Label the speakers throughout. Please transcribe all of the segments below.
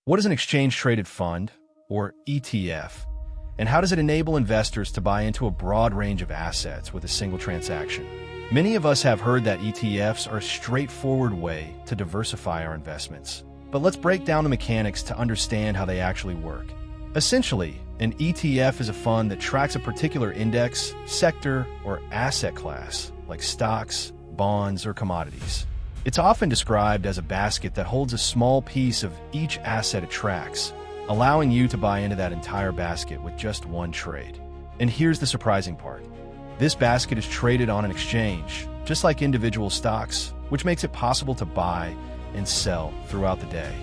Speaker 1: What is an exchange-traded fund, or ETF, and how does it enable investors to buy into a broad range of assets with a single transaction? Many of us have heard that ETFs are a straightforward way to diversify our investments, but let's break down the mechanics to understand how they actually work. Essentially, an ETF is a fund that tracks a particular index, sector, or asset class, like stocks, bonds, or commodities. It's often described as a basket that holds a small piece of each asset it tracks, allowing you to buy into that entire basket with just one trade. And here's the surprising part. This basket is traded on an exchange, just like individual stocks, which makes it possible to buy and sell throughout the day.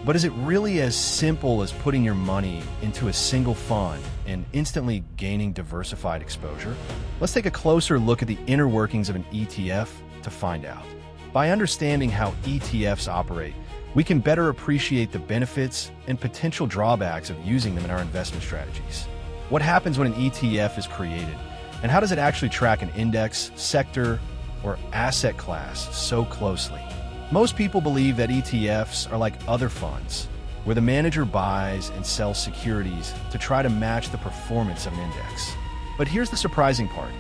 Speaker 1: But is it really as simple as putting your money into a single fund and instantly gaining diversified exposure? Let's take a closer look at the inner workings of an ETF to find out. By understanding how ETFs operate, we can better appreciate the benefits and potential drawbacks of using them in our investment strategies. What happens when an ETF is created, and how does it actually track an index, sector, or asset class so closely? Most people believe that ETFs are like other funds, where the manager buys and sells securities to try to match the performance of an index. But here's the surprising part.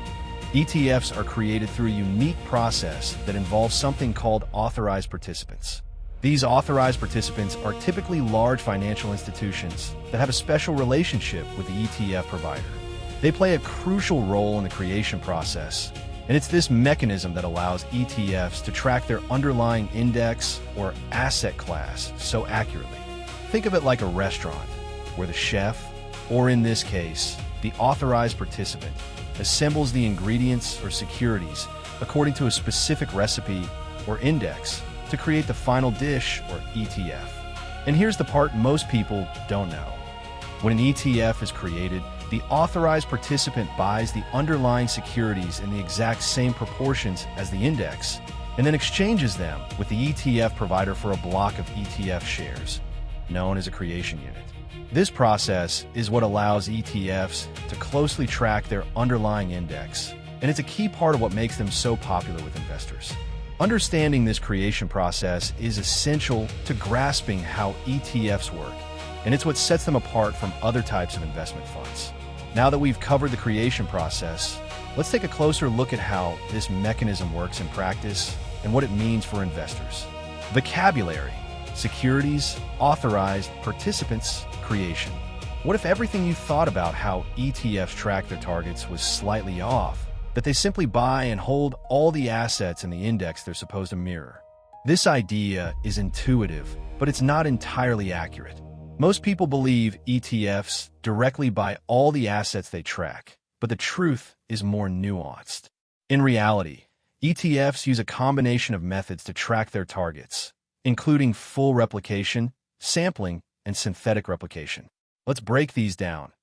Speaker 1: ETFs are created through a unique process that involves something called authorized participants. These authorized participants are typically large financial institutions that have a special relationship with the ETF provider. They play a crucial role in the creation process, and it's this mechanism that allows ETFs to track their underlying index or asset class so accurately. Think of it like a restaurant, where the chef, or in this case, the authorized participant, assembles the ingredients or securities according to a specific recipe or index to create the final dish or ETF. And here's the part most people don't know. When an ETF is created, the authorized participant buys the underlying securities in the exact same proportions as the index, and then exchanges them with the ETF provider for a block of ETF shares, known as a creation unit. This process is what allows ETFs to closely track their underlying index, and it's a key part of what makes them so popular with investors. Understanding this creation process is essential to grasping how ETFs work, and it's what sets them apart from other types of investment funds. Now that we've covered the creation process, let's take a closer look at how this mechanism works in practice and what it means for investors. Vocabulary: securities, authorized, participants, creation. What if everything you thought about how ETFs track their targets was slightly off? That they simply buy and hold all the assets in the index they're supposed to mirror? This idea is intuitive, but it's not entirely accurate. Most people believe ETFs directly buy all the assets they track, but the truth is more nuanced. In reality, ETFs use a combination of methods to track their targets, including full replication, sampling, and synthetic replication. Let's break these down.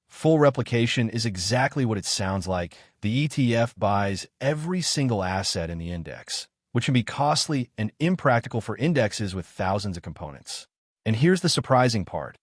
Speaker 1: Full replication is exactly what it sounds like. The ETF buys every single asset in the index, which can be costly and impractical for indexes with thousands of components. And here's the surprising part.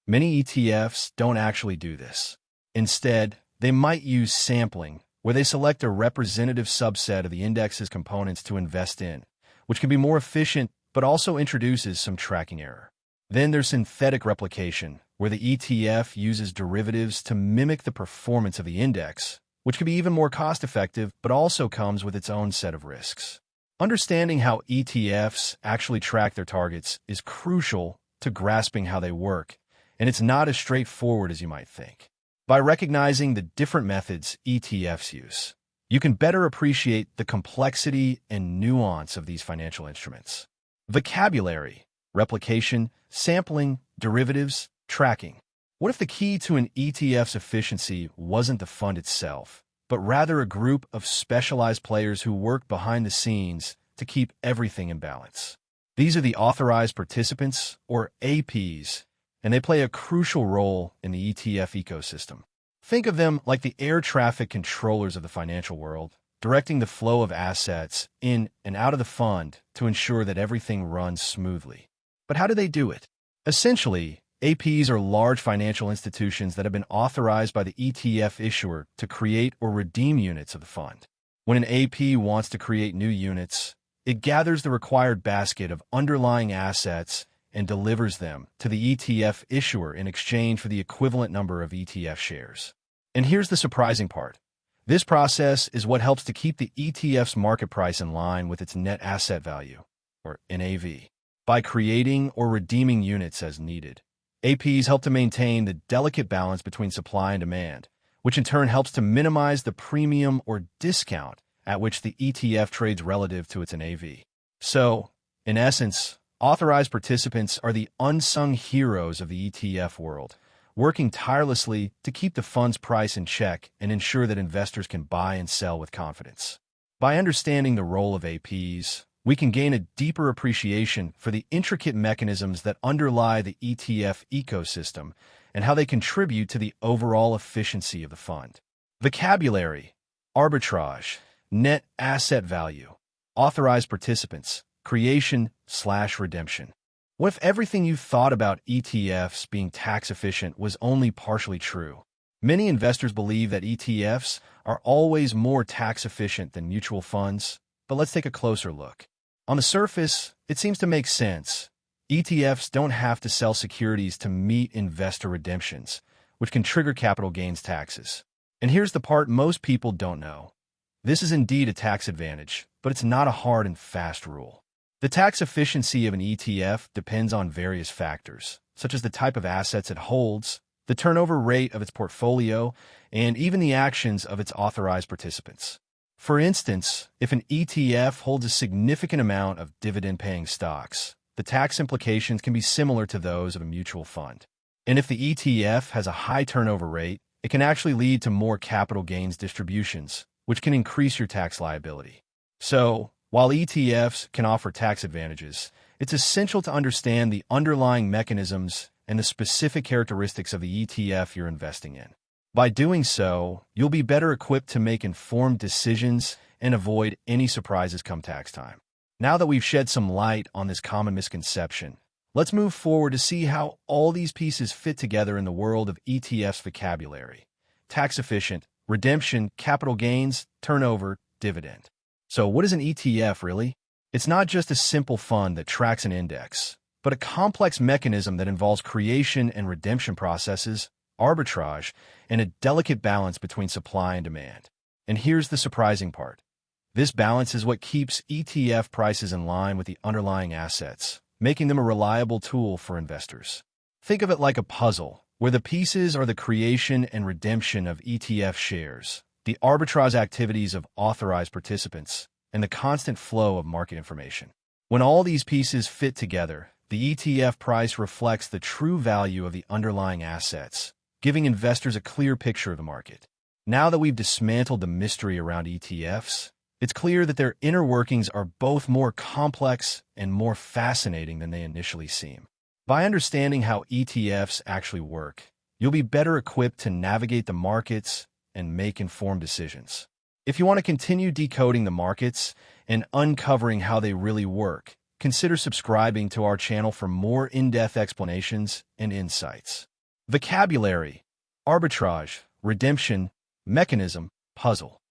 Speaker 1: Many ETFs don't actually do this. Instead, they might use sampling, where they select a representative subset of the index's components to invest in, which can be more efficient but also introduces some tracking error. Then there's synthetic replication, where the ETF uses derivatives to mimic the performance of the index, which can be even more cost-effective but also comes with its own set of risks. Understanding how ETFs actually track their targets is crucial to grasping how they work, and it's not as straightforward as you might think. By recognizing the different methods ETFs use, you can better appreciate the complexity and nuance of these financial instruments. Vocabulary: replication, sampling, derivatives, tracking. What if the key to an ETF's efficiency wasn't the fund itself, but rather a group of specialized players who work behind the scenes to keep everything in balance? These are the authorized participants, or APs, and they play a crucial role in the ETF ecosystem. Think of them like the air traffic controllers of the financial world, directing the flow of assets in and out of the fund to ensure that everything runs smoothly. But how do they do it? Essentially, APs are large financial institutions that have been authorized by the ETF issuer to create or redeem units of the fund. When an AP wants to create new units, it gathers the required basket of underlying assets and delivers them to the ETF issuer in exchange for the equivalent number of ETF shares. And here's the surprising part. This process is what helps to keep the ETF's market price in line with its net asset value, or NAV. By creating or redeeming units as needed, APs help to maintain the delicate balance between supply and demand, which in turn helps to minimize the premium or discount at which the ETF trades relative to its NAV. So, in essence, authorized participants are the unsung heroes of the ETF world, working tirelessly to keep the fund's price in check and ensure that investors can buy and sell with confidence. By understanding the role of APs, we can gain a deeper appreciation for the intricate mechanisms that underlie the ETF ecosystem and how they contribute to the overall efficiency of the fund. Vocabulary: arbitrage, net asset value, authorized participants, creation/redemption. What if everything you thought about ETFs being tax efficient was only partially true? Many investors believe that ETFs are always more tax efficient than mutual funds, but let's take a closer look. On the surface, it seems to make sense. ETFs don't have to sell securities to meet investor redemptions, which can trigger capital gains taxes. And here's the part most people don't know. This is indeed a tax advantage, but it's not a hard and fast rule. The tax efficiency of an ETF depends on various factors, such as the type of assets it holds, the turnover rate of its portfolio, and even the actions of its authorized participants. For instance, if an ETF holds a significant amount of dividend-paying stocks, the tax implications can be similar to those of a mutual fund. And if the ETF has a high turnover rate, it can actually lead to more capital gains distributions, which can increase your tax liability. So, while ETFs can offer tax advantages, it's essential to understand the underlying mechanisms and the specific characteristics of the ETF you're investing in. By doing so, you'll be better equipped to make informed decisions and avoid any surprises come tax time. Now that we've shed some light on this common misconception, let's move forward to see how all these pieces fit together in the world of ETFs vocabulary: tax efficient, redemption, capital gains, turnover, dividend. So what is an ETF really? It's not just a simple fund that tracks an index, but a complex mechanism that involves creation and redemption processes, arbitrage, and a delicate balance between supply and demand. And here's the surprising part. This balance is what keeps ETF prices in line with the underlying assets, making them a reliable tool for investors. Think of it like a puzzle, where the pieces are the creation and redemption of ETF shares, the arbitrage activities of authorized participants, and the constant flow of market information. When all these pieces fit together, the ETF price reflects the true value of the underlying assets, giving investors a clear picture of the market. Now that we've dismantled the mystery around ETFs, it's clear that their inner workings are both more complex and more fascinating than they initially seem. By understanding how ETFs actually work, you'll be better equipped to navigate the markets and make informed decisions. If you want to continue decoding the markets and uncovering how they really work, consider subscribing to our channel for more in-depth explanations and insights. Vocabulary: arbitrage, redemption, mechanism, puzzle.